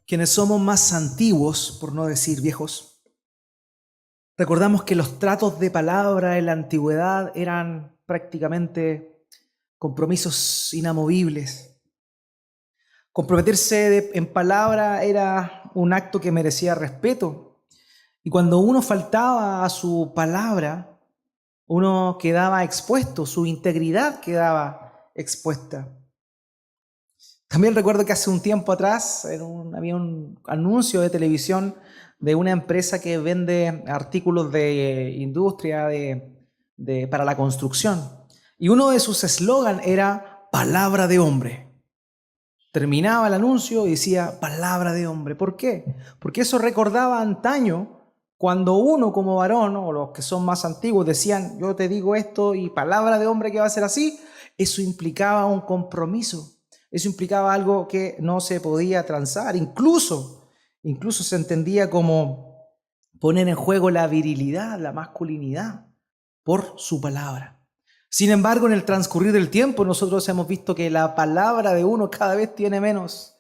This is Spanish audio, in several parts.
Quienes somos más antiguos, por no decir viejos, recordamos que los tratos de palabra en la antigüedad eran prácticamente compromisos inamovibles. Comprometerse en palabra era un acto que merecía respeto. Y cuando uno faltaba a su palabra, uno quedaba expuesto, su integridad quedaba expuesta. También recuerdo que hace un tiempo atrás había un anuncio de televisión de una empresa que vende artículos de industria para la construcción. Y uno de sus eslogan era palabra de hombre. Terminaba el anuncio y decía palabra de hombre. ¿Por qué? Porque eso recordaba antaño cuando uno como varón o los que son más antiguos decían yo te digo esto y palabra de hombre que va a ser así. Eso implicaba un compromiso. Eso implicaba algo que no se podía transar. Incluso se entendía como poner en juego la virilidad, la masculinidad por su palabra. Sin embargo, en el transcurrir del tiempo, nosotros hemos visto que la palabra de uno cada vez tiene menos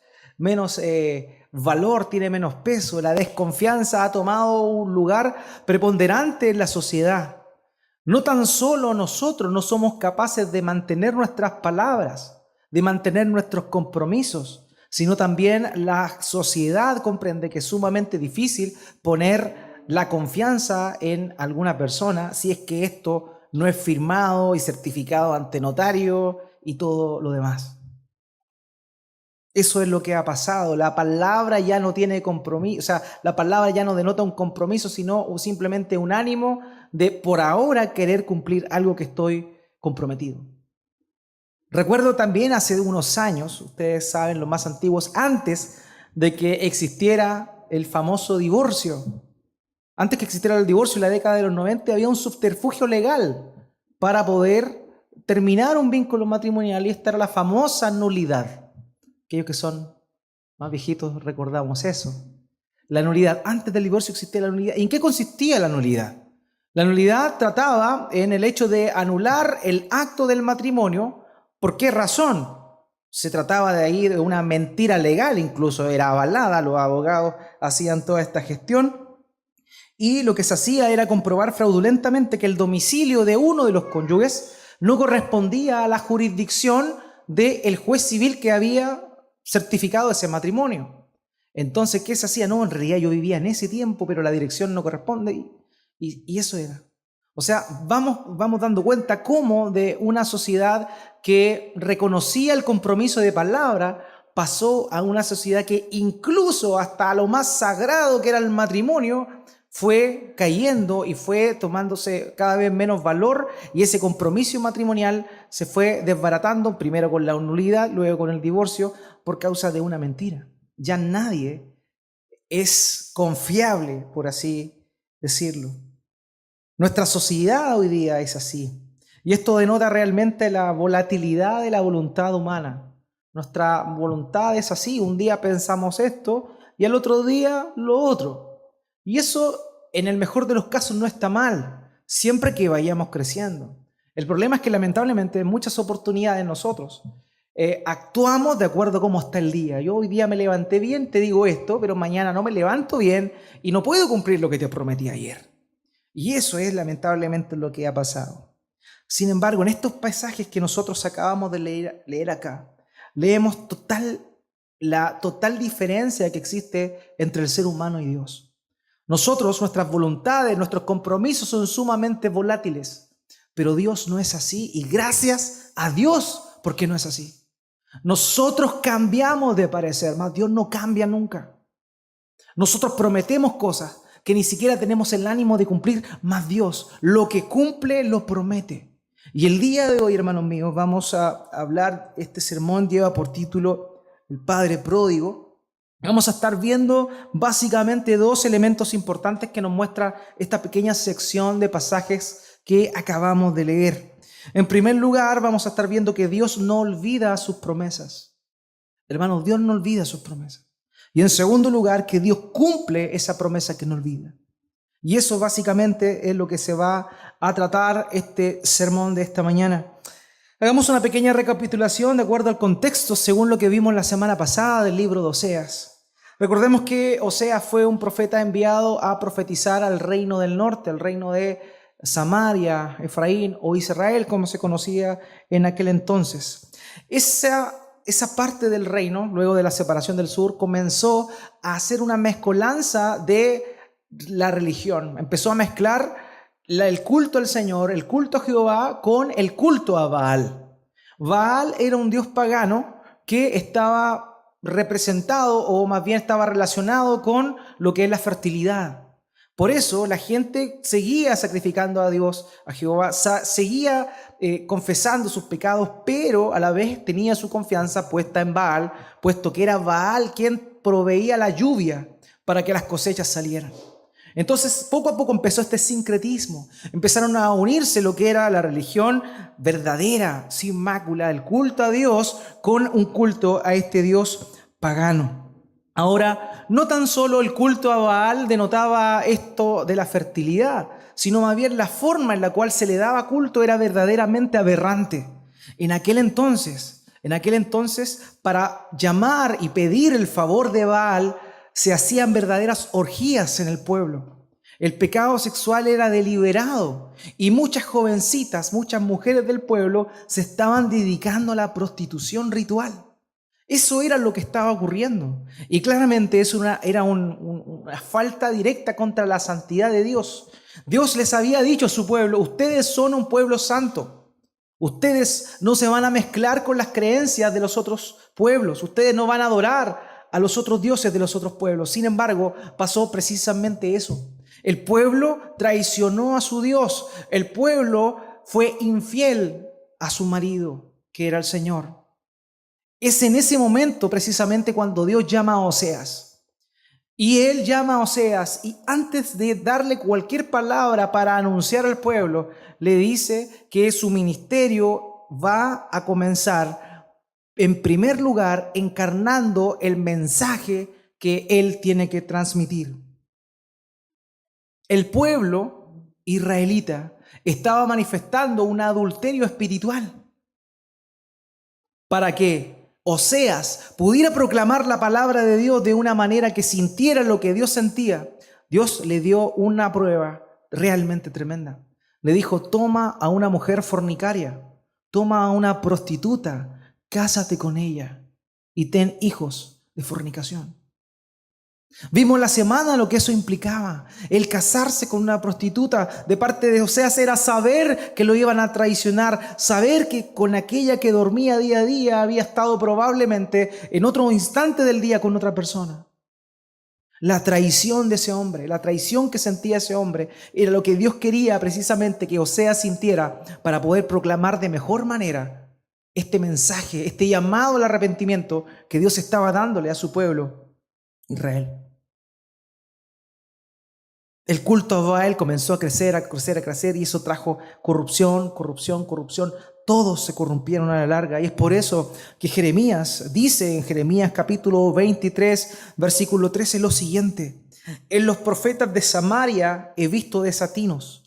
valor, tiene menos peso. La desconfianza ha tomado un lugar preponderante en la sociedad. No tan solo nosotros no somos capaces de mantener nuestras palabras, de mantener nuestros compromisos, sino también la sociedad comprende que es sumamente difícil poner la confianza en alguna persona si es que esto no es firmado y certificado ante notario y todo lo demás. Eso es lo que ha pasado. La palabra ya no tiene compromiso, o sea, la palabra ya no denota un compromiso, sino simplemente un ánimo de por ahora querer cumplir algo que estoy comprometido. Recuerdo también hace unos años, ustedes saben, los más antiguos, antes de que existiera el famoso divorcio. Antes que existiera el divorcio en la década de los 90, había un subterfugio legal para poder terminar un vínculo matrimonial y esta era la famosa nulidad. Aquellos que son más viejitos recordamos eso. La nulidad. Antes del divorcio existía la nulidad. ¿Y en qué consistía la nulidad? La nulidad trataba en el hecho de anular el acto del matrimonio. ¿Por qué razón? Se trataba de ahí de una mentira legal, incluso era avalada, los abogados hacían toda esta gestión. Y lo que se hacía era comprobar fraudulentamente que el domicilio de uno de los cónyuges no correspondía a la jurisdicción del juez civil que había certificado ese matrimonio. Entonces, ¿qué se hacía? No, en realidad yo vivía en ese tiempo, pero la dirección no corresponde y eso era. O sea, vamos dando cuenta cómo de una sociedad que reconocía el compromiso de palabra pasó a una sociedad que incluso hasta lo más sagrado que era el matrimonio fue cayendo y fue tomándose cada vez menos valor y ese compromiso matrimonial se fue desbaratando, primero con la nulidad, luego con el divorcio, por causa de una mentira. Ya nadie es confiable, por así decirlo. Nuestra sociedad hoy día es así. Y esto denota realmente la volatilidad de la voluntad humana. Nuestra voluntad es así. Un día pensamos esto y al otro día lo otro. Y eso, en el mejor de los casos, no está mal, siempre que vayamos creciendo. El problema es que lamentablemente en muchas oportunidades nosotros actuamos de acuerdo a cómo está el día. Yo hoy día me levanté bien, te digo esto, pero mañana no me levanto bien y no puedo cumplir lo que te prometí ayer. Y eso es lamentablemente lo que ha pasado. Sin embargo, en estos pasajes que nosotros acabamos de leer acá, leemos la total diferencia que existe entre el ser humano y Dios. Nosotros, nuestras voluntades, nuestros compromisos son sumamente volátiles, pero Dios no es así y gracias a Dios porque no es así. Nosotros cambiamos de parecer, mas Dios no cambia nunca. Nosotros prometemos cosas que ni siquiera tenemos el ánimo de cumplir, mas Dios lo que cumple lo promete. Y el día de hoy, hermanos míos, vamos a hablar, este sermón lleva por título El Padre Pródigo. Vamos a estar viendo básicamente dos elementos importantes que nos muestra esta pequeña sección de pasajes que acabamos de leer. En primer lugar, vamos a estar viendo que Dios no olvida sus promesas. Hermanos, Dios no olvida sus promesas. Y en segundo lugar, que Dios cumple esa promesa que no olvida. Y eso básicamente es lo que se va a tratar este sermón de esta mañana. Hagamos una pequeña recapitulación de acuerdo al contexto según lo que vimos la semana pasada del libro de Oseas. Recordemos que Oseas fue un profeta enviado a profetizar al reino del norte, al reino de Samaria, Efraín o Israel, como se conocía en aquel entonces. Esa parte del reino, luego de la separación del sur, comenzó a hacer una mezcolanza de la religión. Empezó a mezclar el culto al Señor, el culto a Jehová, con el culto a Baal. Baal era un dios pagano que estaba representado, o más bien estaba relacionado con lo que es la fertilidad. Por eso la gente seguía sacrificando a Dios, a Jehová, seguía confesando sus pecados, pero a la vez tenía su confianza puesta en Baal, puesto que era Baal quien proveía la lluvia para que las cosechas salieran. Entonces, poco a poco empezó este sincretismo. Empezaron a unirse lo que era la religión verdadera, sin mácula, el culto a Dios, con un culto a este Dios pagano. Ahora, no tan solo el culto a Baal denotaba esto de la fertilidad, sino más bien la forma en la cual se le daba culto era verdaderamente aberrante. En aquel entonces, para llamar y pedir el favor de Baal, se hacían verdaderas orgías en el pueblo. El pecado sexual era deliberado y muchas jovencitas, muchas mujeres del pueblo se estaban dedicando a la prostitución ritual. Eso era lo que estaba ocurriendo. Y claramente eso era una falta directa contra la santidad de Dios. Dios les había dicho a su pueblo: ustedes son un pueblo santo. Ustedes no se van a mezclar con las creencias de los otros pueblos. Ustedes no van a adorar a los otros dioses de los otros pueblos. Sin embargo, pasó precisamente eso. El pueblo traicionó a su Dios. El pueblo fue infiel a su marido, que era el Señor. Es en ese momento precisamente cuando Dios llama a Oseas. Y él llama a Oseas, y antes de darle cualquier palabra para anunciar al pueblo, le dice que su ministerio va a comenzar en primer lugar encarnando el mensaje que él tiene que transmitir. El pueblo israelita estaba manifestando un adulterio espiritual. Para que Oseas pudiera proclamar la palabra de Dios de una manera que sintiera lo que Dios sentía, Dios le dio una prueba realmente tremenda. Le dijo: toma a una mujer fornicaria, toma a una prostituta, cásate con ella y ten hijos de fornicación. Vimos la semana lo que eso implicaba. El casarse con una prostituta de parte de Oseas era saber que lo iban a traicionar, saber que con aquella que dormía día a día había estado probablemente en otro instante del día con otra persona. La traición de ese hombre, la traición que sentía ese hombre, era lo que Dios quería precisamente que Oseas sintiera para poder proclamar de mejor manera este mensaje, este llamado al arrepentimiento que Dios estaba dándole a su pueblo, Israel. El culto a Baal comenzó a crecer, y eso trajo corrupción. Todos se corrompieron a la larga, y es por eso que Jeremías dice en Jeremías capítulo 23, versículo 13 lo siguiente: en los profetas de Samaria he visto desatinos,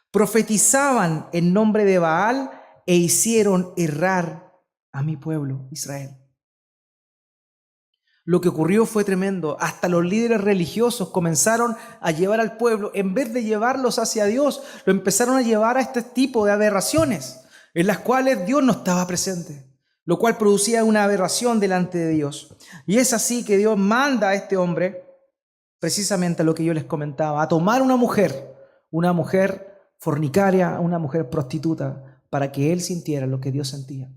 profetizaban en nombre de Baal e hicieron errar a mi pueblo Israel. Lo que ocurrió fue tremendo. Hasta los líderes religiosos comenzaron a llevar al pueblo, en vez de llevarlos hacia Dios, lo empezaron a llevar a este tipo de aberraciones en las cuales Dios no estaba presente, lo cual producía una aberración delante de Dios. Y es así que Dios manda a este hombre, precisamente lo que yo les comentaba, a tomar una mujer fornicaria, una mujer prostituta, para que él sintiera lo que Dios sentía.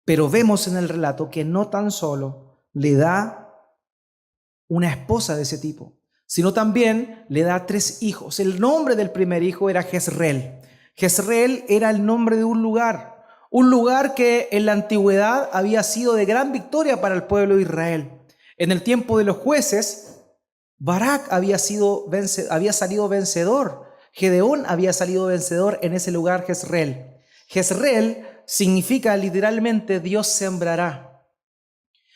Pero vemos en el relato que no tan solo le da una esposa de ese tipo, sino también le da 3 hijos. El nombre del primer hijo era Jezreel. Jezreel era el nombre de un lugar que en la antigüedad había sido de gran victoria para el pueblo de Israel. En el tiempo de los jueces, Barak había salido vencedor. Gedeón había salido vencedor en ese lugar, Jezreel. Jezreel significa literalmente Dios sembrará.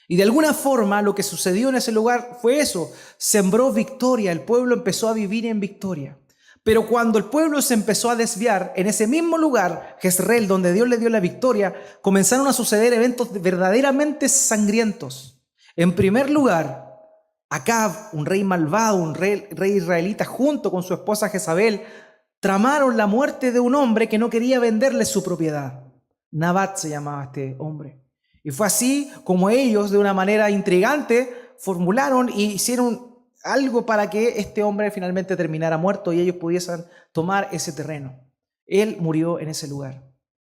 Y de alguna forma lo que sucedió en ese lugar fue eso: sembró victoria, el pueblo empezó a vivir en victoria. Pero cuando el pueblo se empezó a desviar, en ese mismo lugar, Jezreel, donde Dios le dio la victoria, comenzaron a suceder eventos verdaderamente sangrientos. En primer lugar, Acab, un rey malvado, un rey israelita, junto con su esposa Jezabel, tramaron la muerte de un hombre que no quería venderle su propiedad. Nabat se llamaba este hombre. Y fue así como ellos, de una manera intrigante, formularon y hicieron algo para que este hombre finalmente terminara muerto y ellos pudiesen tomar ese terreno. Él murió en ese lugar.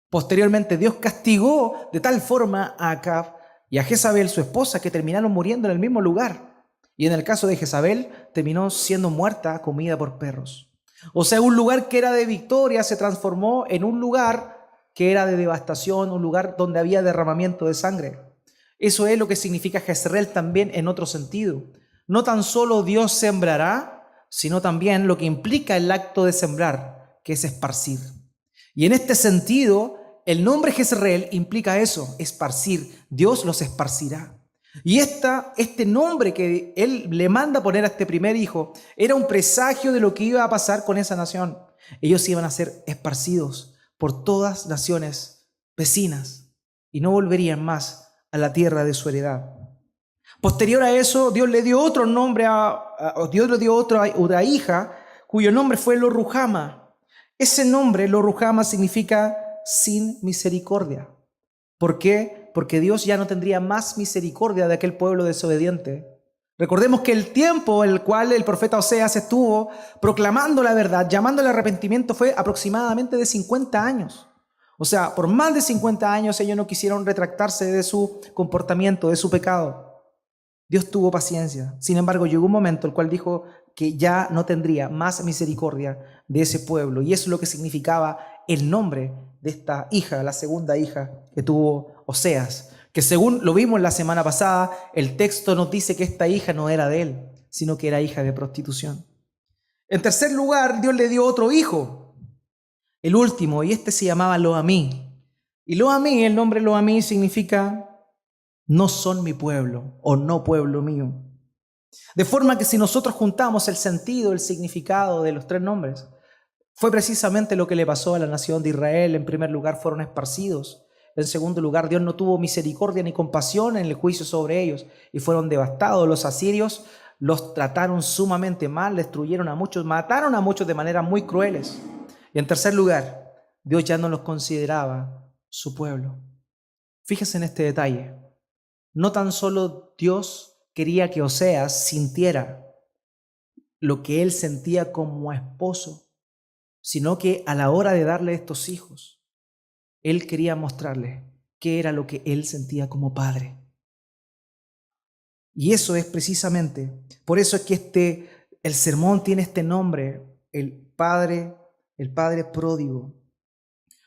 Posteriormente, Dios castigó de tal forma a Acab y a Jezabel, su esposa, que terminaron muriendo en el mismo lugar. Y en el caso de Jezabel, terminó siendo muerta, comida por perros. O sea, un lugar que era de victoria se transformó en un lugar que era de devastación, un lugar donde había derramamiento de sangre. Eso es lo que significa Jezreel también en otro sentido. No tan solo Dios sembrará, sino también lo que implica el acto de sembrar, que es esparcir. Y en este sentido, el nombre Jezreel implica eso, esparcir. Dios los esparcirá. Y este nombre que él le manda poner a este primer hijo era un presagio de lo que iba a pasar con esa nación. Ellos iban a ser esparcidos por todas naciones vecinas y no volverían más a la tierra de su heredad. Posterior a eso, Dios le dio otro nombre, Dios le dio otra hija cuyo nombre fue Lo-Ruhama. Ese nombre, Lo-Ruhama, significa sin misericordia. ¿Por qué? Porque Dios ya no tendría más misericordia de aquel pueblo desobediente. Recordemos que el tiempo en el cual el profeta Oseas estuvo proclamando la verdad, llamando al arrepentimiento, fue aproximadamente de 50 años. O sea, por más de 50 años ellos no quisieron retractarse de su comportamiento, de su pecado. Dios tuvo paciencia. Sin embargo, llegó un momento en el cual dijo que ya no tendría más misericordia de ese pueblo. Y eso es lo que significaba el nombre de esta hija, la segunda hija que tuvo Oseas, que según lo vimos la semana pasada, el texto nos dice que esta hija no era de él, sino que era hija de prostitución. En tercer lugar, Dios le dio otro hijo, el último, y este se llamaba Lo-Ammi. Y Lo-Ammi, el nombre Lo-Ammi significa no son mi pueblo o no pueblo mío. De forma que si nosotros juntamos el sentido, el significado de los tres nombres, fue precisamente lo que le pasó a la nación de Israel. En primer lugar, fueron esparcidos. En segundo lugar, Dios no tuvo misericordia ni compasión en el juicio sobre ellos y fueron devastados. Los asirios los trataron sumamente mal, destruyeron a muchos, mataron a muchos de manera muy crueles. Y en tercer lugar, Dios ya no los consideraba su pueblo. Fíjese en este detalle. No tan solo Dios quería que Oseas sintiera lo que él sentía como esposo, sino que a la hora de darle estos hijos, él quería mostrarle qué era lo que él sentía como padre. Y eso es precisamente, por eso es que el sermón tiene este nombre, el padre pródigo.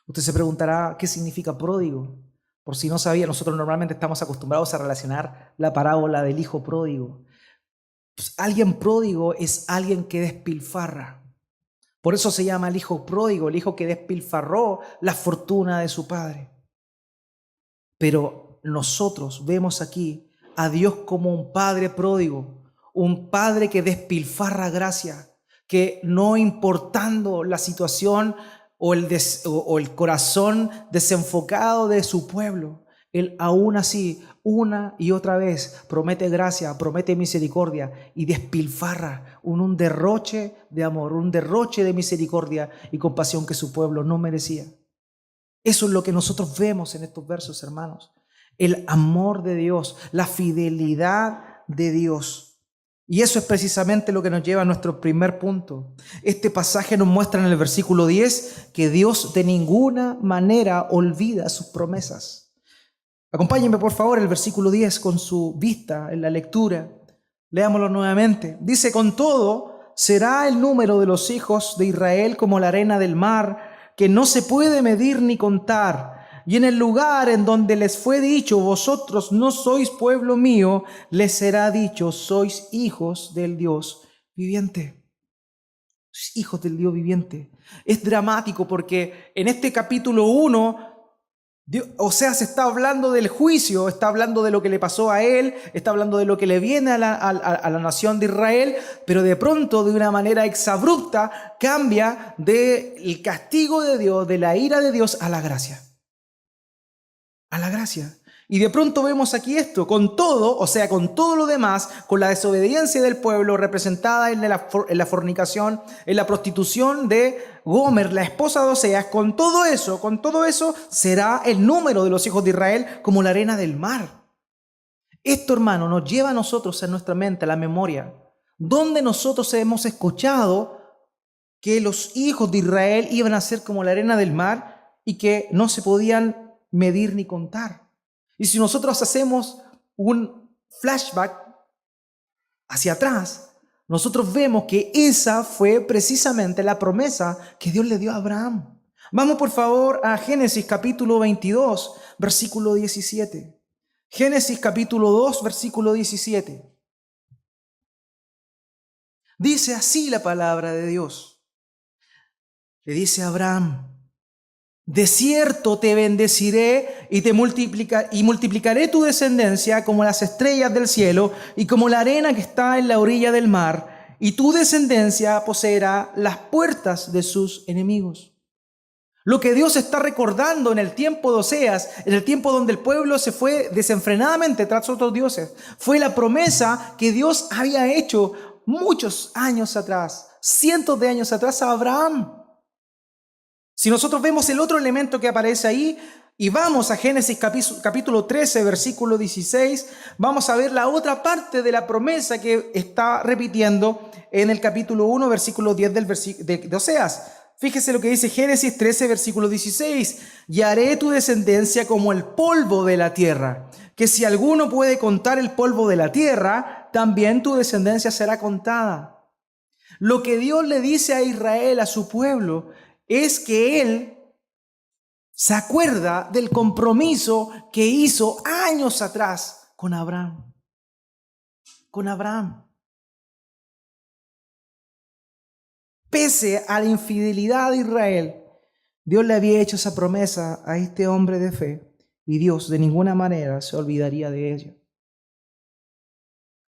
Usted se preguntará, ¿qué significa pródigo? Por si no sabía, nosotros normalmente estamos acostumbrados a relacionar la parábola del hijo pródigo. Pues alguien pródigo es alguien que despilfarra. Por eso se llama el hijo pródigo, el hijo que despilfarró la fortuna de su padre. Pero nosotros vemos aquí a Dios como un padre pródigo, un padre que despilfarra gracia, que no importando la situación o el corazón desenfocado de su pueblo, Él aún así, una y otra vez, promete gracia, promete misericordia y despilfarra un derroche de amor, un derroche de misericordia y compasión que su pueblo no merecía. Eso es lo que nosotros vemos en estos versos, hermanos. El amor de Dios, la fidelidad de Dios. Y eso es precisamente lo que nos lleva a nuestro primer punto. Este pasaje nos muestra en el versículo 10 que Dios de ninguna manera olvida sus promesas. Acompáñenme por favor el versículo 10 con su vista en la lectura. Leámoslo nuevamente. Dice, con todo, será el número de los hijos de Israel como la arena del mar, que no se puede medir ni contar. Y en el lugar en donde les fue dicho, vosotros no sois pueblo mío, les será dicho, sois hijos del Dios viviente. Sois hijos del Dios viviente. Es dramático porque en este capítulo 1, se está hablando del juicio, está hablando de lo que le pasó a él, está hablando de lo que le viene a la nación de Israel, pero de pronto, de una manera exabrupta, cambia del castigo de Dios, de la ira de Dios, a la gracia. A la gracia. Y de pronto vemos aquí esto, con todo, o sea, con todo lo demás, con la desobediencia del pueblo representada en la fornicación, en la prostitución de Gomer, la esposa de Oseas, con todo eso será el número de los hijos de Israel como la arena del mar. Esto, hermano, nos lleva a nosotros en nuestra mente, a la memoria, donde nosotros hemos escuchado que los hijos de Israel iban a ser como la arena del mar y que no se podían medir ni contar. Y si nosotros hacemos un flashback hacia atrás, nosotros vemos que esa fue precisamente la promesa que Dios le dio a Abraham. Vamos por favor a Génesis capítulo 22, versículo 17. Génesis capítulo 2, versículo 17. Dice así la palabra de Dios. Le dice a Abraham: de cierto te bendeciré y multiplicaré tu descendencia como las estrellas del cielo y como la arena que está en la orilla del mar, y tu descendencia poseerá las puertas de sus enemigos. Lo que Dios está recordando en el tiempo de Oseas, en el tiempo donde el pueblo se fue desenfrenadamente tras otros dioses, fue la promesa que Dios había hecho muchos años atrás, cientos de años atrás, a Abraham. Si nosotros vemos el otro elemento que aparece ahí y vamos a Génesis capítulo 13, versículo 16, vamos a ver la otra parte de la promesa que está repitiendo en el capítulo 1, versículo 10 de Oseas. Fíjese lo que dice Génesis 13, versículo 16. Y haré tu descendencia como el polvo de la tierra, que si alguno puede contar el polvo de la tierra, también tu descendencia será contada. Lo que Dios le dice a Israel, a su pueblo, es que Él se acuerda del compromiso que hizo años atrás con Abraham. Con Abraham. Pese a la infidelidad de Israel, Dios le había hecho esa promesa a este hombre de fe y Dios de ninguna manera se olvidaría de ella.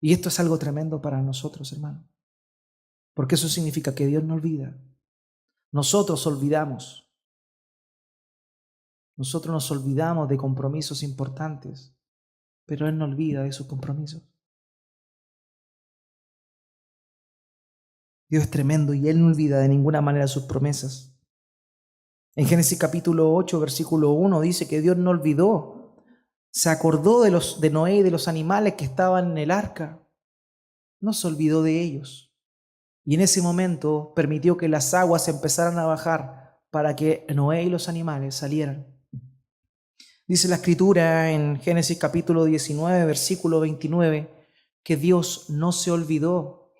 Y esto es algo tremendo para nosotros, hermano, porque eso significa que Dios no olvida. Nosotros olvidamos. Nosotros nos olvidamos de compromisos importantes, pero Él no olvida de sus compromisos. Dios es tremendo y Él no olvida de ninguna manera sus promesas. En Génesis capítulo 8, versículo 1 dice que Dios no olvidó, se acordó de Noé y de los animales que estaban en el arca. No se olvidó de ellos. Y en ese momento permitió que las aguas empezaran a bajar para que Noé y los animales salieran. Dice la Escritura en Génesis capítulo 19, versículo 29, que Dios no se olvidó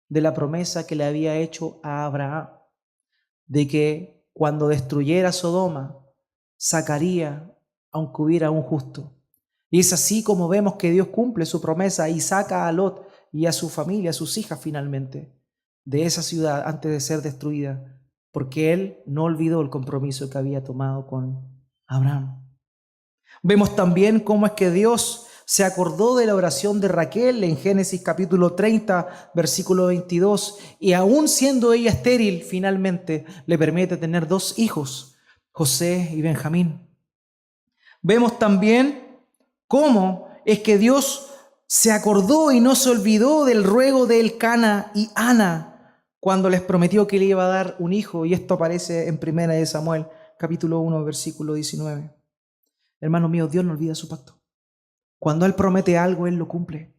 de la promesa que le había hecho a Abraham, de que cuando destruyera Sodoma, sacaría aunque hubiera un justo. Y es así como vemos que Dios cumple su promesa y saca a Lot y a su familia, a sus hijas finalmente, de esa ciudad antes de ser destruida, porque Él no olvidó el compromiso que había tomado con Abraham. Vemos también cómo es que Dios se acordó de la oración de Raquel en Génesis capítulo 30, versículo 22, y aún siendo ella estéril, finalmente le permite tener 2 hijos, José y Benjamín. Vemos también cómo es que Dios se acordó y no se olvidó del ruego de Elcana y Ana cuando les prometió que le iba a dar un hijo, y esto aparece en 1 de Samuel, capítulo 1, versículo 19. Hermano mío, Dios no olvida su pacto. Cuando Él promete algo, Él lo cumple.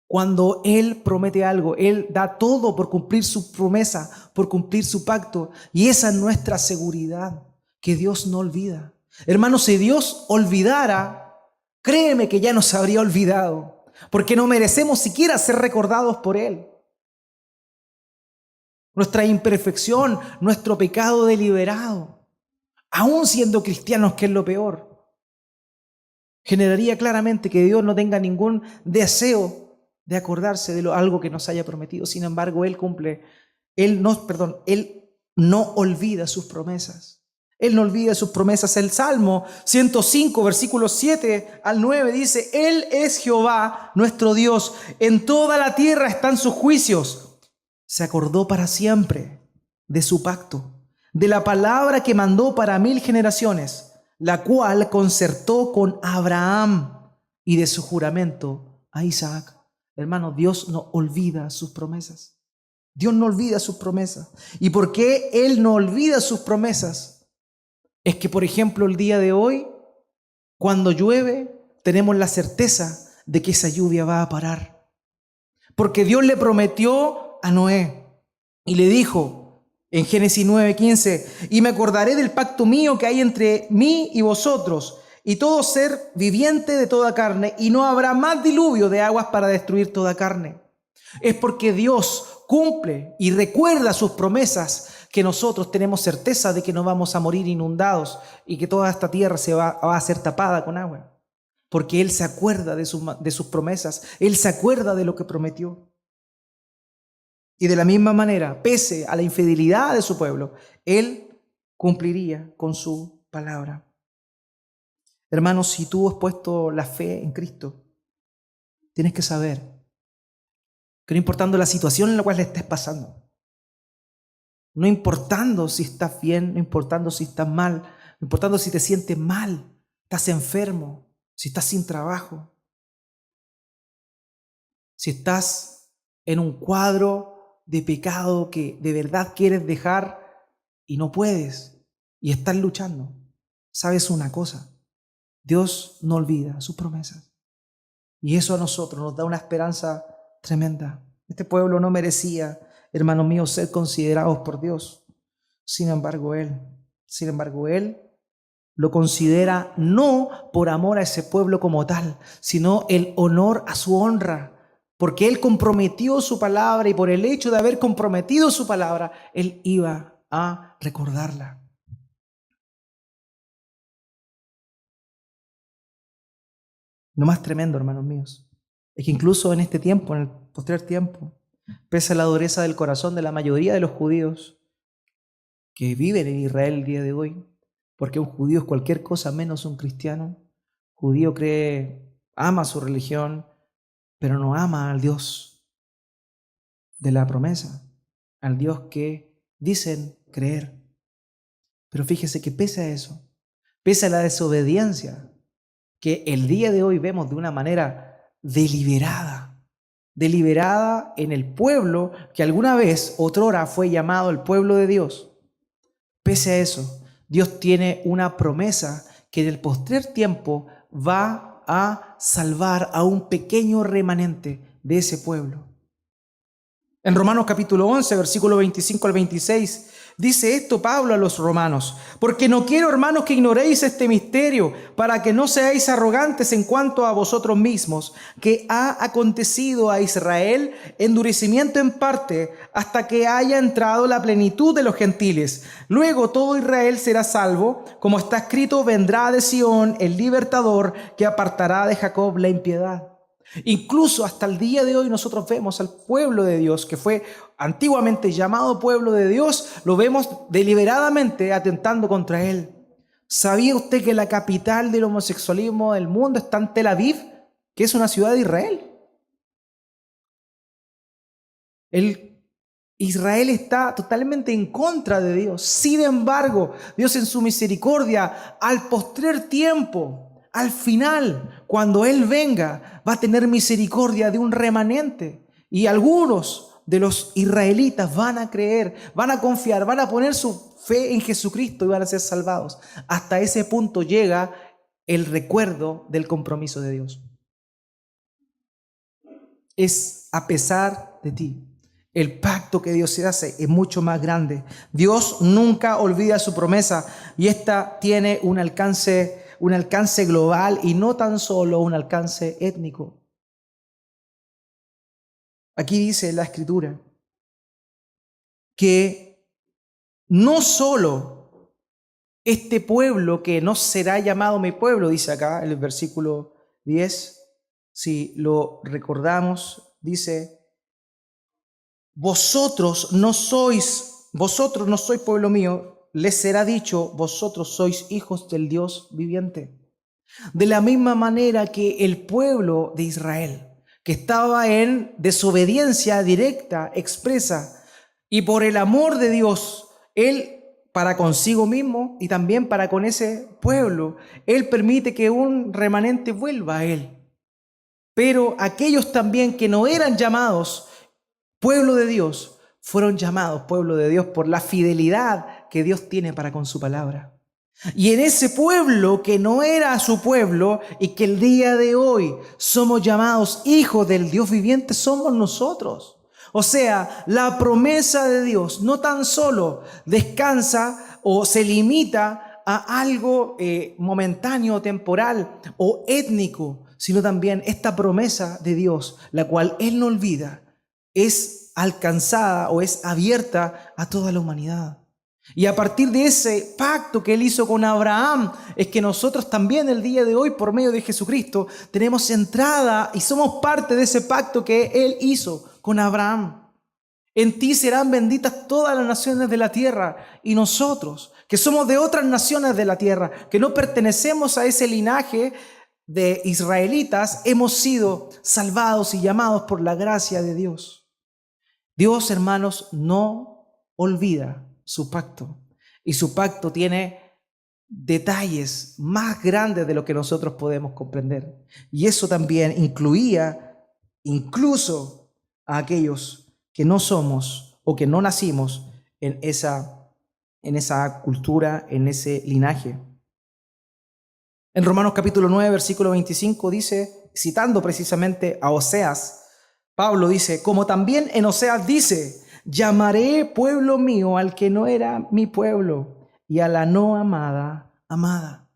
Cuando Él promete algo, Él da todo por cumplir su promesa, por cumplir su pacto, y esa es nuestra seguridad, que Dios no olvida. Hermano, si Dios olvidara, créeme que ya nos habría olvidado, porque no merecemos siquiera ser recordados por Él. Nuestra imperfección, nuestro pecado deliberado, aún siendo cristianos, que es lo peor, generaría claramente que Dios no tenga ningún deseo de acordarse de algo que nos haya prometido. Sin embargo, Él cumple, Él no olvida sus promesas. Él no olvida sus promesas. El Salmo 105, versículos 7 al 9 dice: Él es Jehová, nuestro Dios. En toda la tierra están sus juicios. Se acordó para siempre de su pacto, de la palabra que mandó para 1000 generaciones, la cual concertó con Abraham y de su juramento a Isaac. Hermanos, Dios no olvida sus promesas. Dios no olvida sus promesas. ¿Y por qué Él no olvida sus promesas? Es que, por ejemplo, el día de hoy, cuando llueve, tenemos la certeza de que esa lluvia va a parar. Porque Dios le prometió a Noé y le dijo en Génesis 9:15, y me acordaré del pacto mío que hay entre mí y vosotros y todo ser viviente de toda carne, y no habrá más diluvio de aguas para destruir toda carne. Es porque Dios cumple y recuerda sus promesas que nosotros tenemos certeza de que no vamos a morir inundados y que toda esta tierra va a ser tapada con agua. Porque Él se acuerda de sus promesas, Él se acuerda de lo que prometió. Y de la misma manera, pese a la infidelidad de su pueblo, Él cumpliría con su palabra. Hermanos, si tú has puesto la fe en Cristo, tienes que saber que no importando la situación en la cual le estés pasando, no importando si estás bien, no importando si estás mal, no importando si te sientes mal, estás enfermo, si estás sin trabajo, si estás en un cuadro de pecado que de verdad quieres dejar y no puedes y estás luchando, sabes una cosa: Dios no olvida sus promesas. Y eso a nosotros nos da una esperanza tremenda. Este pueblo no merecía, hermanos míos, ser considerados por Dios. Sin embargo, Él lo considera no por amor a ese pueblo como tal, sino el honor a su honra. Porque Él comprometió su palabra y por el hecho de haber comprometido su palabra, Él iba a recordarla. Lo más tremendo, hermanos míos, es que incluso en este tiempo, en el posterior tiempo, pese a la dureza del corazón de la mayoría de los judíos que viven en Israel el día de hoy, porque un judío es cualquier cosa menos un cristiano. Judío ama su religión, pero no ama al Dios de la promesa, al Dios que dicen creer. Pero fíjese que pese a eso, pese a la desobediencia que el día de hoy vemos de una manera deliberada en el pueblo que alguna vez, otrora, fue llamado el pueblo de Dios. Pese a eso, Dios tiene una promesa que en el postrer tiempo va a salvar a un pequeño remanente de ese pueblo. En Romanos capítulo 11, versículo 25 al 26, dice esto Pablo a los romanos: porque no quiero, hermanos, que ignoréis este misterio, para que no seáis arrogantes en cuanto a vosotros mismos, que ha acontecido a Israel endurecimiento en parte, hasta que haya entrado la plenitud de los gentiles. Luego todo Israel será salvo, como está escrito: vendrá de Sión el libertador, que apartará de Jacob la impiedad. Incluso hasta el día de hoy nosotros vemos al pueblo de Dios, que fue antiguamente llamado pueblo de Dios, lo vemos deliberadamente atentando contra él. ¿Sabía usted que la capital del homosexualismo del mundo está en Tel Aviv, que es una ciudad de Israel? Israel está totalmente en contra de Dios. Sin embargo, Dios en su misericordia, al postrer tiempo, al final, cuando Él venga, va a tener misericordia de un remanente. Y algunos de los israelitas van a creer, van a confiar, van a poner su fe en Jesucristo y van a ser salvados. Hasta ese punto llega el recuerdo del compromiso de Dios. Es a pesar de ti. El pacto que Dios se hace es mucho más grande. Dios nunca olvida su promesa y esta tiene un alcance global y no tan solo un alcance étnico. Aquí dice la Escritura que no solo este pueblo, que no será llamado mi pueblo, dice acá en el versículo 10, si lo recordamos, dice: vosotros no sois pueblo mío, les será dicho: vosotros sois hijos del Dios viviente. De la misma manera que el pueblo de Israel, que estaba en desobediencia directa, expresa, y por el amor de Dios, Él para consigo mismo y también para con ese pueblo. Él permite que un remanente vuelva a Él. Pero aquellos también que no eran llamados pueblo de Dios, fueron llamados pueblo de Dios por la fidelidad que Dios tiene para con su palabra. Y en ese pueblo que no era su pueblo y que el día de hoy somos llamados hijos del Dios viviente, somos nosotros. O sea, la promesa de Dios no tan solo descansa o se limita a algo momentáneo, temporal o étnico, sino también esta promesa de Dios, la cual Él no olvida, es alcanzada o es abierta a toda la humanidad. Y a partir de ese pacto que Él hizo con Abraham, es que nosotros también el día de hoy, por medio de Jesucristo, tenemos entrada y somos parte de ese pacto que Él hizo con Abraham. En ti serán benditas todas las naciones de la tierra. Y nosotros, que somos de otras naciones de la tierra, que no pertenecemos a ese linaje de israelitas, hemos sido salvados y llamados por la gracia de Dios. Dios, hermanos, no olvida su pacto. Y su pacto tiene detalles más grandes de lo que nosotros podemos comprender. Y eso también incluía incluso a aquellos que no somos o que no nacimos en esa cultura, en ese linaje. En Romanos capítulo 9, versículo 25 dice, citando precisamente a Oseas, Pablo dice, como también en Oseas dice, llamaré pueblo mío al que no era mi pueblo y a la no amada, amada.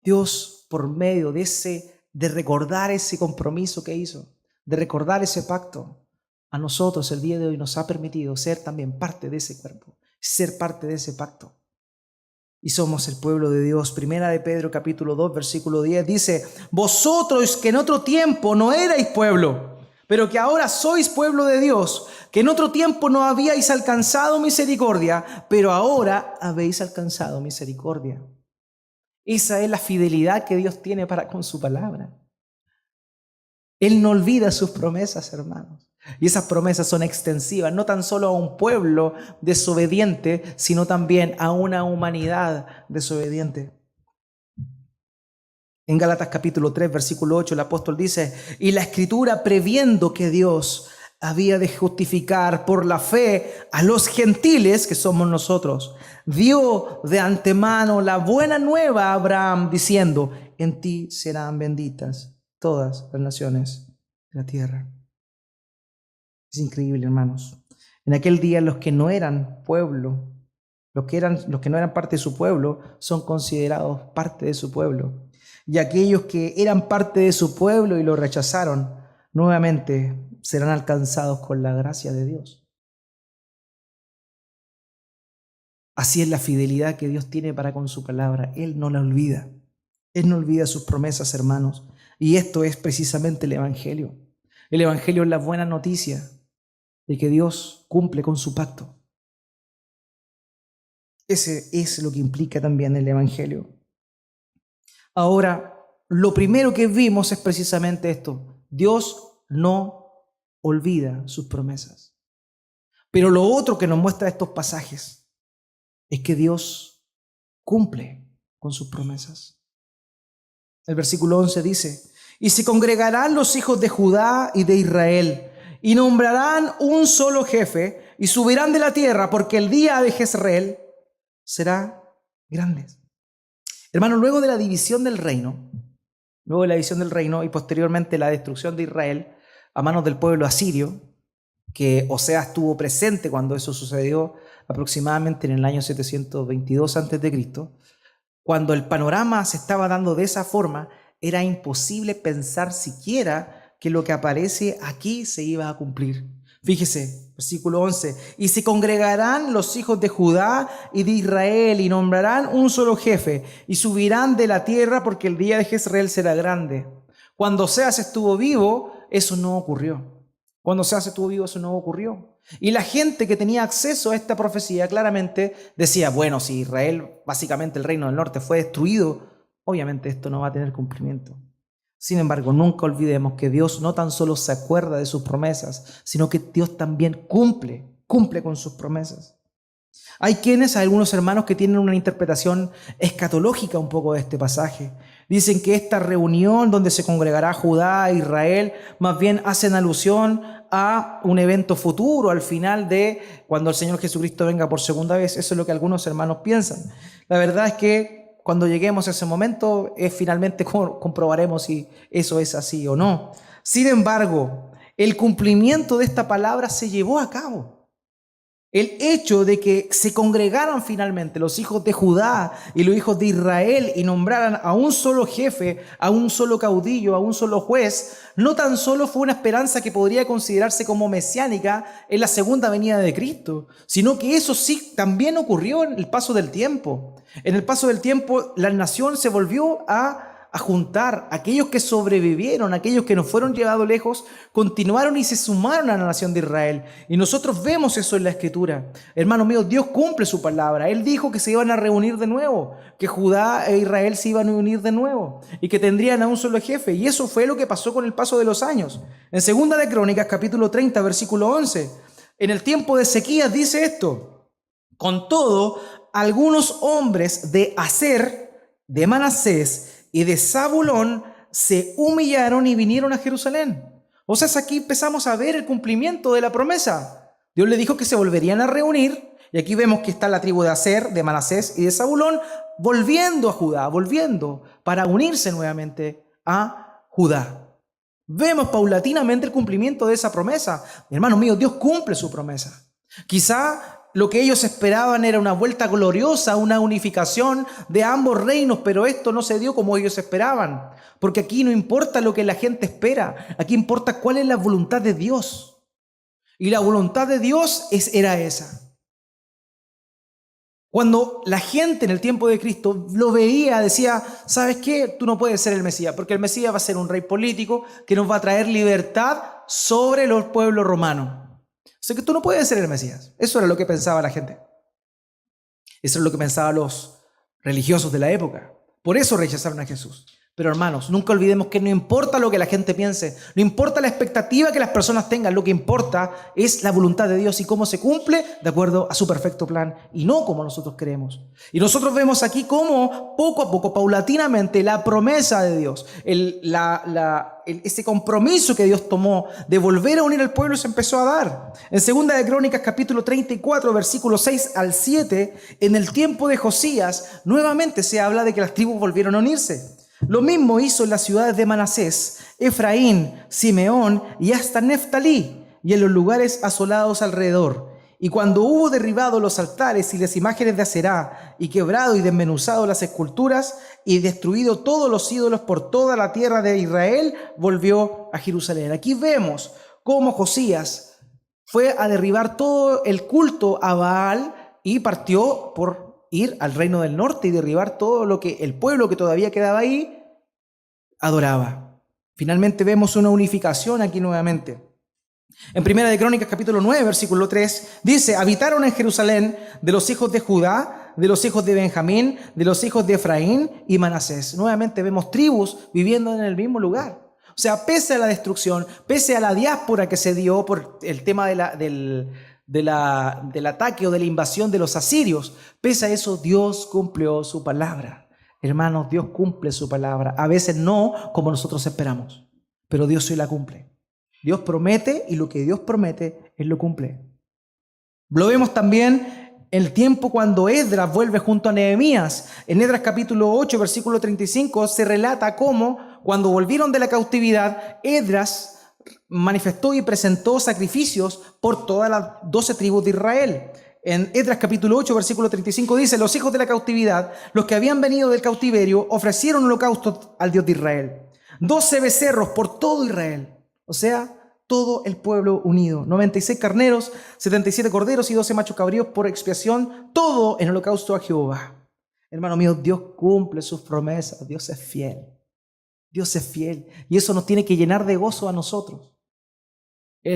Dios, por medio de recordar ese compromiso que hizo, de recordar ese pacto, a nosotros el día de hoy nos ha permitido ser también parte de ese cuerpo, ser parte de ese pacto. Y somos el pueblo de Dios. Primera de Pedro capítulo 2 versículo 10 dice, vosotros que en otro tiempo no erais pueblo, pero que ahora sois pueblo de Dios, que en otro tiempo no habíais alcanzado misericordia, pero ahora habéis alcanzado misericordia. Esa es la fidelidad que Dios tiene para con su palabra. Él no olvida sus promesas, hermanos. Y esas promesas son extensivas, no tan solo a un pueblo desobediente, sino también a una humanidad desobediente. En Gálatas capítulo 3, versículo 8, el apóstol dice, y la Escritura, previendo que Dios había de justificar por la fe a los gentiles, que somos nosotros, dio de antemano la buena nueva a Abraham, diciendo, en ti serán benditas todas las naciones de la tierra. Es increíble, hermanos. En aquel día los que no eran pueblo, los que no eran parte de su pueblo, son considerados parte de su pueblo. Y aquellos que eran parte de su pueblo y lo rechazaron, nuevamente serán alcanzados con la gracia de Dios. Así es la fidelidad que Dios tiene para con su palabra. Él no la olvida. Él no olvida sus promesas, hermanos. Y esto es precisamente el Evangelio. El Evangelio es la buena noticia de que Dios cumple con su pacto. Ese es lo que implica también el Evangelio. Ahora, lo primero que vimos es precisamente esto. Dios no olvida sus promesas. Pero lo otro que nos muestra estos pasajes es que Dios cumple con sus promesas. El versículo 11 dice, y se congregarán los hijos de Judá y de Israel, y nombrarán un solo jefe, y subirán de la tierra, porque el día de Jezreel será grande. Hermano, luego de la división del reino y posteriormente la destrucción de Israel a manos del pueblo asirio, que Oseas estuvo presente cuando eso sucedió aproximadamente en el año 722 a.C., cuando el panorama se estaba dando de esa forma, era imposible pensar siquiera que lo que aparece aquí se iba a cumplir. Fíjese, versículo 11, y se congregarán los hijos de Judá y de Israel y nombrarán un solo jefe y subirán de la tierra porque el día de Jezreel será grande. Cuando Oseas estuvo vivo, eso no ocurrió. Y la gente que tenía acceso a esta profecía claramente decía, bueno, si Israel, básicamente el reino del norte, fue destruido, obviamente esto no va a tener cumplimiento. Sin embargo, nunca olvidemos que Dios no tan solo se acuerda de sus promesas, sino que Dios también cumple cumple con sus promesas. Hay algunos hermanos que tienen una interpretación escatológica un poco de este pasaje. Dicen que esta reunión donde se congregará Judá e Israel, más bien hacen alusión a un evento futuro, al final de cuando el Señor Jesucristo venga por segunda vez. Eso es lo que algunos hermanos piensan. La verdad es que cuando lleguemos a ese momento, finalmente comprobaremos si eso es así o no. Sin embargo, el cumplimiento de esta palabra se llevó a cabo. El hecho de que se congregaran finalmente los hijos de Judá y los hijos de Israel y nombraran a un solo jefe, a un solo caudillo, a un solo juez, no tan solo fue una esperanza que podría considerarse como mesiánica en la segunda venida de Cristo, sino que eso sí también ocurrió en el paso del tiempo. En el paso del tiempo, la nación se volvió a juntar. Aquellos que sobrevivieron, aquellos que no fueron llevados lejos, continuaron y se sumaron a la nación de Israel. Y nosotros vemos eso en la Escritura. Hermanos míos, Dios cumple su palabra. Él dijo que se iban a reunir de nuevo, que Judá e Israel se iban a unir de nuevo y que tendrían a un solo jefe. Y eso fue lo que pasó con el paso de los años. En Segunda de Crónicas, capítulo 30, versículo 11, en el tiempo de Ezequías dice esto: con todo, algunos hombres de Aser, de Manasés y de Zabulón se humillaron y vinieron a Jerusalén. O sea, aquí empezamos a ver el cumplimiento de la promesa. Dios le dijo que se volverían a reunir, y aquí vemos que está la tribu de Aser, de Manasés y de Zabulón volviendo a Judá, volviendo para unirse nuevamente a Judá. Vemos paulatinamente el cumplimiento de esa promesa. Hermanos míos, Dios cumple su promesa. Quizá lo que ellos esperaban era una vuelta gloriosa, una unificación de ambos reinos, pero esto no se dio como ellos esperaban. Porque aquí no importa lo que la gente espera, aquí importa cuál es la voluntad de Dios. Y la voluntad de Dios era esa. Cuando la gente en el tiempo de Cristo lo veía, decía: ¿sabes qué? Tú no puedes ser el Mesías, porque el Mesías va a ser un rey político que nos va a traer libertad sobre los pueblos romanos. O sea que tú no puedes ser el Mesías. Eso era lo que pensaba la gente. Eso es lo que pensaban los religiosos de la época. Por eso rechazaron a Jesús. Pero hermanos, nunca olvidemos que no importa lo que la gente piense, no importa la expectativa que las personas tengan, lo que importa es la voluntad de Dios y cómo se cumple de acuerdo a su perfecto plan y no como nosotros creemos. Y nosotros vemos aquí cómo poco a poco, paulatinamente, la promesa de Dios, ese compromiso que Dios tomó de volver a unir al pueblo se empezó a dar. En Segunda de Crónicas, capítulo 34, versículos 6 al 7, en el tiempo de Josías, nuevamente se habla de que las tribus volvieron a unirse. Lo mismo hizo en las ciudades de Manasés, Efraín, Simeón y hasta Neftalí, y en los lugares asolados alrededor. Y cuando hubo derribado los altares y las imágenes de Aserá, y quebrado y desmenuzado las esculturas, y destruido todos los ídolos por toda la tierra de Israel, volvió a Jerusalén. Aquí vemos cómo Josías fue a derribar todo el culto a Baal y partió por ir al reino del norte y derribar todo lo que el pueblo que todavía quedaba ahí adoraba. Finalmente vemos una unificación aquí nuevamente. En Primera de Crónicas, capítulo 9, versículo 3, dice: habitaron en Jerusalén de los hijos de Judá, de los hijos de Benjamín, de los hijos de Efraín y Manasés. Nuevamente vemos tribus viviendo en el mismo lugar. O sea, pese a la destrucción, pese a la diáspora que se dio por el tema del ataque o de la invasión de los asirios, pese a eso, Dios cumplió su palabra. Hermanos, Dios cumple su palabra. A veces no como nosotros esperamos, pero Dios sí la cumple. Dios promete y lo que Dios promete, Él lo cumple. Lo vemos también en el tiempo cuando Esdras vuelve junto a Nehemías. En Esdras capítulo 8, versículo 35, se relata cómo cuando volvieron de la cautividad, Esdras manifestó y presentó sacrificios por todas las 12 tribus de Israel. En Esdras capítulo 8, versículo 35 dice: los hijos de la cautividad, los que habían venido del cautiverio, ofrecieron holocausto al Dios de Israel. 12 becerros por todo Israel. O sea, todo el pueblo unido. 96 carneros, 77 corderos y 12 machos cabríos por expiación, todo en holocausto a Jehová. Hermano mío, Dios cumple sus promesas. Dios es fiel. Dios es fiel. Y eso nos tiene que llenar de gozo a nosotros.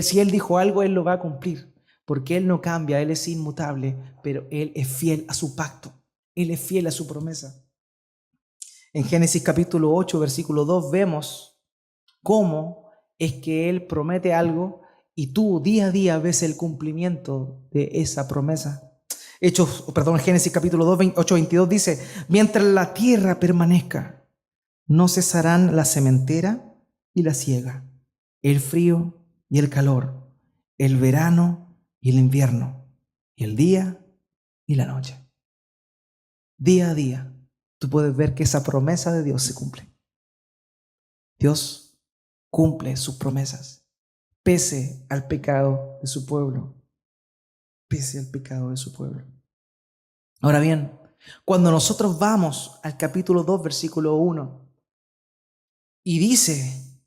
Si Él dijo algo, Él lo va a cumplir. Porque Él no cambia, Él es inmutable, pero Él es fiel a su pacto. Él es fiel a su promesa. En Génesis capítulo 8, versículo 2, vemos cómo es que Él promete algo Y tú día a día ves el cumplimiento de esa promesa. Génesis capítulo 2, 8, 22 dice, mientras la tierra permanezca, no cesarán la sementera y la siega, el frío y el calor, el verano y el invierno, y el día y la noche. Día a día, tú puedes ver que esa promesa de Dios se cumple. Dios cumple sus promesas, pese al pecado de su pueblo, pese al pecado de su pueblo. Ahora bien, cuando nosotros vamos al capítulo 2, versículo 1, y dice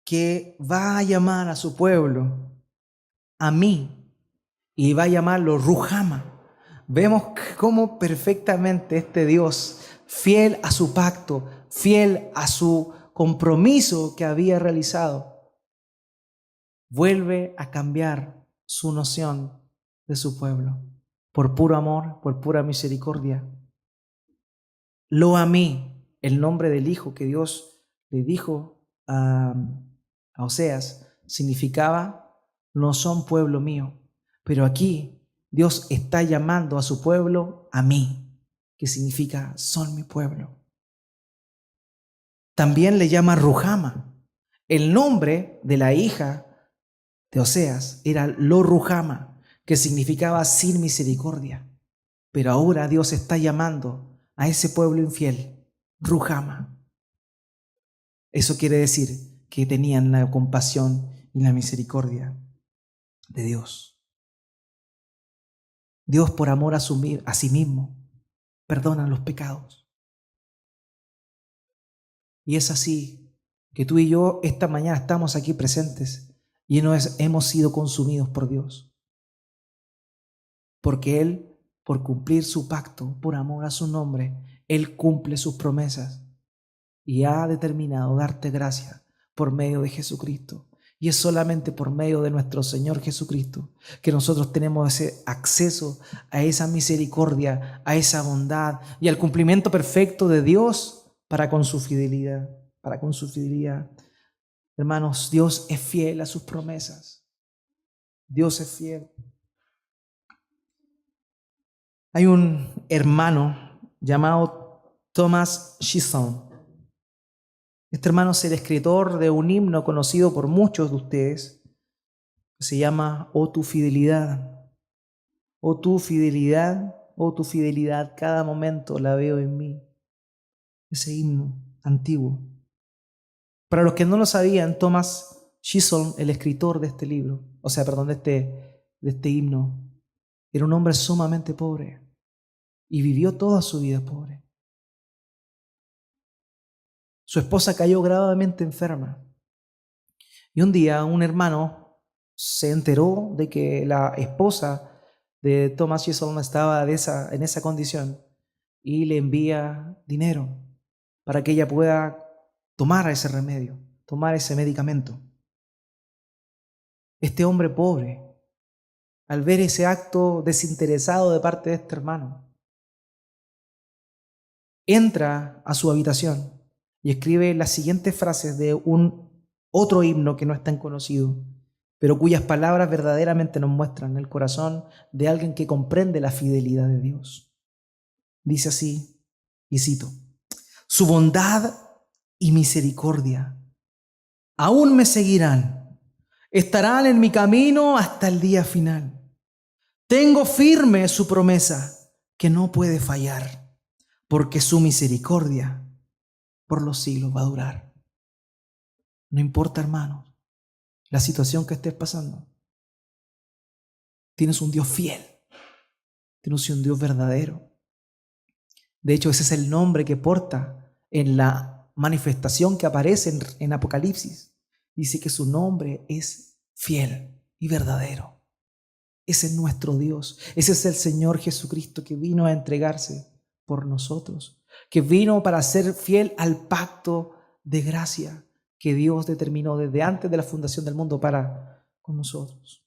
que va a llamar a su pueblo, a mí, y va a llamarlo Ruhama, vemos cómo perfectamente este Dios, fiel a su pacto, fiel a su compromiso que había realizado, vuelve a cambiar su noción de su pueblo, por puro amor, por pura misericordia. Lo amé, el nombre del hijo que Dios le dijo a Oseas, significaba, no son pueblo mío. Pero aquí Dios está llamando a su pueblo a mí, que significa, son mi pueblo. También le llama Ruhama. El nombre de la hija de Oseas era Lo Ruhama, que significaba sin misericordia. Pero ahora Dios está llamando a ese pueblo infiel Ruhama. Eso quiere decir que tenían la compasión y la misericordia de Dios. Dios, por amor a sí mismo, perdona los pecados. Y es así que tú y yo esta mañana estamos aquí presentes y hemos sido consumidos por Dios. Porque Él, por cumplir su pacto, por amor a su nombre, Él cumple sus promesas y ha determinado darte gracia por medio de Jesucristo. Y es solamente por medio de nuestro Señor Jesucristo que nosotros tenemos ese acceso a esa misericordia, a esa bondad y al cumplimiento perfecto de Dios para con su fidelidad. Hermanos, Dios es fiel a sus promesas. Dios es fiel. Hay un hermano llamado Thomas Chisholm. Este hermano es el escritor de un himno conocido por muchos de ustedes, que se llama Oh tu fidelidad. Oh tu fidelidad, oh tu fidelidad, cada momento la veo en mí. Ese himno antiguo. Para los que no lo sabían, Thomas Chisholm, el escritor de este libro, de este himno, era un hombre sumamente pobre y vivió toda su vida pobre. Su esposa cayó gravemente enferma. Y un día un hermano se enteró de que la esposa de Thomas Chisholm estaba en esa condición y le envía dinero para que ella pueda tomar ese remedio, tomar ese medicamento. Este hombre pobre, al ver ese acto desinteresado de parte de este hermano, entra a su habitación y escribe las siguientes frases de otro himno que no es tan conocido, pero cuyas palabras verdaderamente nos muestran el corazón de alguien que comprende la fidelidad de Dios. Dice así, y cito, su bondad y misericordia aún me seguirán, estarán en mi camino hasta el día final. Tengo firme su promesa que no puede fallar, porque su misericordia por los siglos va a durar. No importa, hermanos, la situación que estés pasando. Tienes un Dios fiel. Tienes un Dios verdadero. De hecho, ese es el nombre que porta en la manifestación que aparece en Apocalipsis. Dice que su nombre es fiel y verdadero. Ese es nuestro Dios. Ese es el Señor Jesucristo que vino a entregarse por nosotros, que vino para ser fiel al pacto de gracia que Dios determinó desde antes de la fundación del mundo para con nosotros.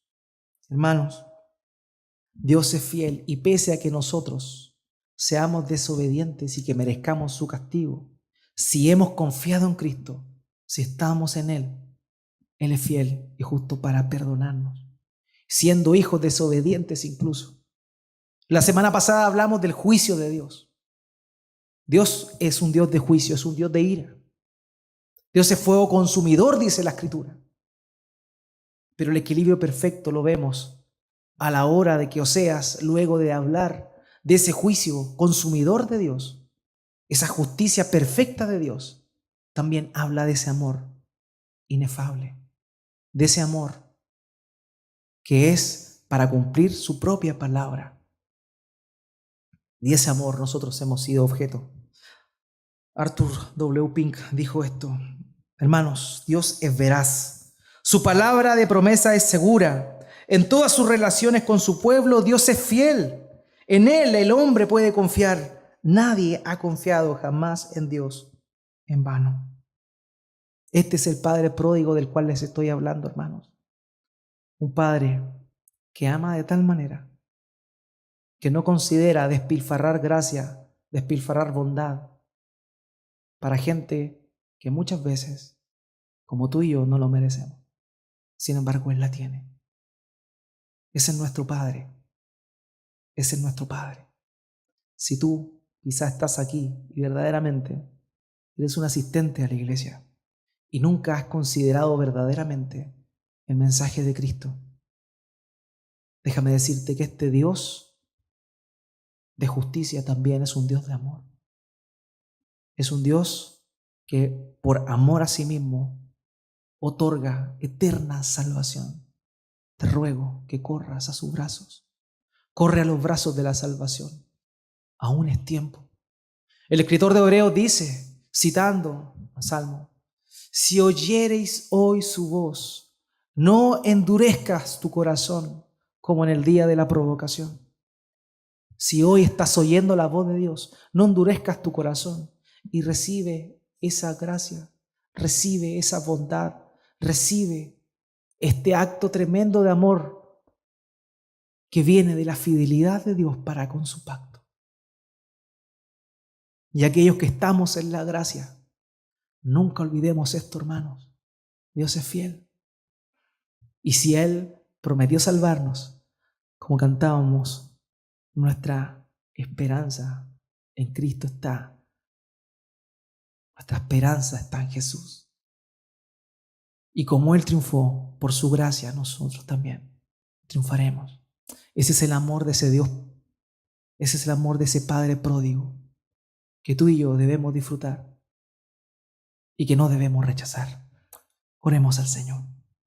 Hermanos, Dios es fiel y pese a que nosotros seamos desobedientes y que merezcamos su castigo, si hemos confiado en Cristo, si estamos en Él es fiel y justo para perdonarnos, siendo hijos desobedientes incluso. La semana pasada hablamos del juicio de Dios. Dios es un Dios de juicio, es un Dios de ira. Dios es fuego consumidor, dice la Escritura. Pero el equilibrio perfecto lo vemos a la hora de que Oseas, luego de hablar de ese juicio consumidor de Dios, esa justicia perfecta de Dios, también habla de ese amor inefable, de ese amor que es para cumplir su propia palabra. Y ese amor nosotros hemos sido objeto. Arthur W. Pink dijo esto: hermanos, Dios es veraz. Su palabra de promesa es segura. En todas sus relaciones con su pueblo, Dios es fiel. En Él el hombre puede confiar. Nadie ha confiado jamás en Dios en vano. Este es el Padre pródigo del cual les estoy hablando, hermanos. Un Padre que ama de tal manera que no considera despilfarrar gracia, despilfarrar bondad para gente que muchas veces, como tú y yo, no lo merecemos. Sin embargo, Él la tiene. Ese es nuestro Padre. Ese es nuestro Padre. Si tú quizás estás aquí y verdaderamente eres un asistente a la iglesia y nunca has considerado verdaderamente el mensaje de Cristo, déjame decirte que este Dios de justicia también es un Dios de amor. Es un Dios que por amor a sí mismo otorga eterna salvación. Te ruego que corras a sus brazos. Corre a los brazos de la salvación. Aún es tiempo. El escritor de Hebreos dice, citando a Salmo: si oyereis hoy su voz, no endurezcas tu corazón como en el día de la provocación. Si hoy estás oyendo la voz de Dios, no endurezcas tu corazón y recibe esa gracia, recibe esa bondad, recibe este acto tremendo de amor que viene de la fidelidad de Dios para con su pacto. Y aquellos que estamos en la gracia, nunca olvidemos esto, hermanos. Dios es fiel. Y si Él prometió salvarnos, como cantábamos, nuestra esperanza en Cristo está. Nuestra esperanza está en Jesús. Y como Él triunfó por su gracia, nosotros también triunfaremos. Ese es el amor de ese Dios. Ese es el amor de ese Padre pródigo que tú y yo debemos disfrutar y que no debemos rechazar. Oremos al Señor.